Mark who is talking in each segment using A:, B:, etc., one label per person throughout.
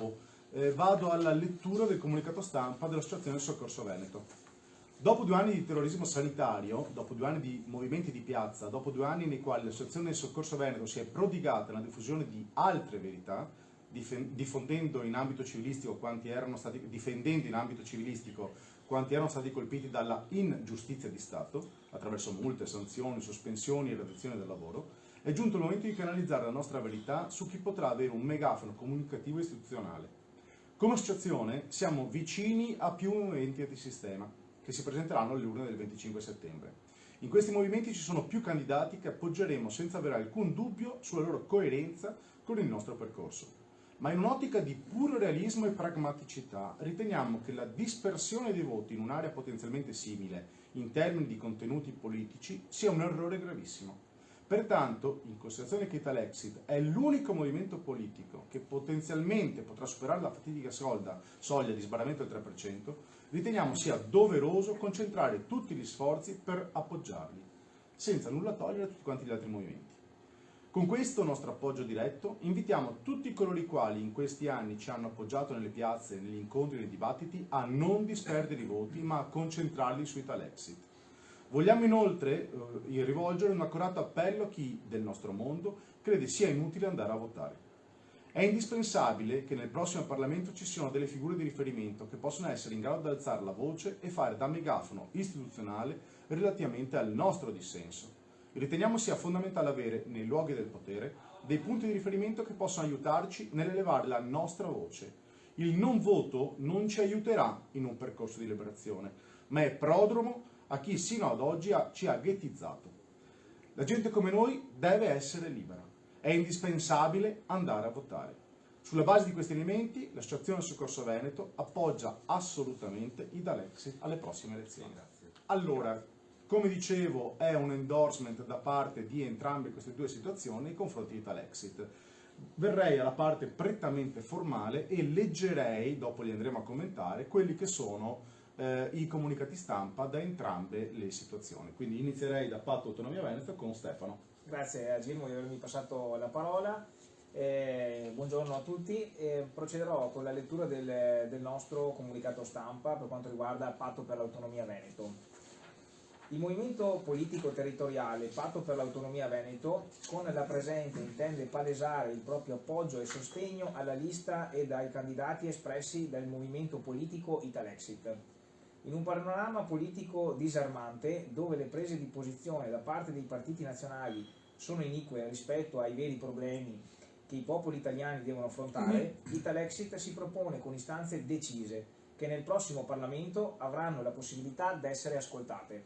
A: dopo. Vado alla lettura del comunicato stampa dell'Associazione Soccorso Veneto. Dopo 2 anni di terrorismo sanitario, dopo 2 anni di movimenti di piazza, dopo 2 anni nei quali l'Associazione Soccorso Veneto si è prodigata nella diffusione di altre verità, difendendo in ambito civilistico quanti erano stati colpiti dalla ingiustizia di Stato, attraverso multe, sanzioni, sospensioni e redazione del lavoro, è giunto il momento di canalizzare la nostra verità su chi potrà avere un megafono comunicativo istituzionale. Come associazione siamo vicini a più movimenti antisistema che si presenteranno alle urne del 25 settembre. In questi movimenti ci sono più candidati che appoggeremo senza avere alcun dubbio sulla loro coerenza con il nostro percorso. Ma in un'ottica di puro realismo e pragmaticità riteniamo che la dispersione dei voti in un'area potenzialmente simile in termini di contenuti politici sia un errore gravissimo. Pertanto, in considerazione che Italexit è l'unico movimento politico che potenzialmente potrà superare la fatidica soglia di sbarramento del 3%, riteniamo sia doveroso concentrare tutti gli sforzi per appoggiarli, senza nulla togliere a tutti quanti gli altri movimenti. Con questo nostro appoggio diretto invitiamo tutti coloro i quali in questi anni ci hanno appoggiato nelle piazze, negli incontri e nei dibattiti a non disperdere i voti ma a concentrarli su Italexit. Vogliamo inoltre rivolgere un accorato appello a chi del nostro mondo crede sia inutile andare a votare. È indispensabile che nel prossimo Parlamento ci siano delle figure di riferimento che possano essere in grado di alzare la voce e fare da megafono istituzionale relativamente al nostro dissenso. Riteniamo sia fondamentale avere, nei luoghi del potere, dei punti di riferimento che possano aiutarci nell'elevare la nostra voce. Il non voto non ci aiuterà in un percorso di liberazione, ma è prodromo a chi sino ad oggi ci ha ghettizzato. La gente come noi deve essere libera. È indispensabile andare a votare. Sulla base di questi elementi, l'Associazione Soccorso Veneto appoggia assolutamente Italexit alle prossime elezioni. Allora, come dicevo, è un endorsement da parte di entrambe queste due situazioni nei confronti di Italexit. Verrei alla parte prettamente formale e leggerei, dopo li andremo a commentare, quelli che sono i comunicati stampa da entrambe le situazioni. Quindi inizierei da Patto Autonomia Veneto con Stefano.
B: Grazie a Gilmo di avermi passato la parola. Buongiorno a tutti. Procederò con la lettura del nostro comunicato stampa per quanto riguarda Patto per l'Autonomia Veneto. Il movimento politico territoriale Patto per l'Autonomia Veneto con la presente intende palesare il proprio appoggio e sostegno alla lista e ai candidati espressi dal movimento politico Italexit. In un panorama politico disarmante, dove le prese di posizione da parte dei partiti nazionali sono inique rispetto ai veri problemi che i popoli italiani devono affrontare, Italexit si propone con istanze decise che nel prossimo Parlamento avranno la possibilità di essere ascoltate.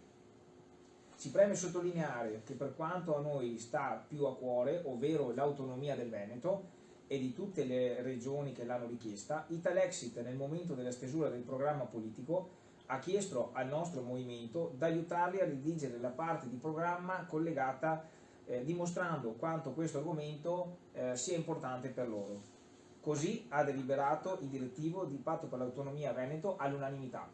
B: Ci preme sottolineare che per quanto a noi sta più a cuore, ovvero l'autonomia del Veneto e di tutte le regioni che l'hanno richiesta, Italexit nel momento della stesura del programma politico ha chiesto al nostro movimento di aiutarli a redigere la parte di programma collegata dimostrando quanto questo argomento sia importante per loro. Così ha deliberato il direttivo di Patto per l'Autonomia Veneto all'unanimità.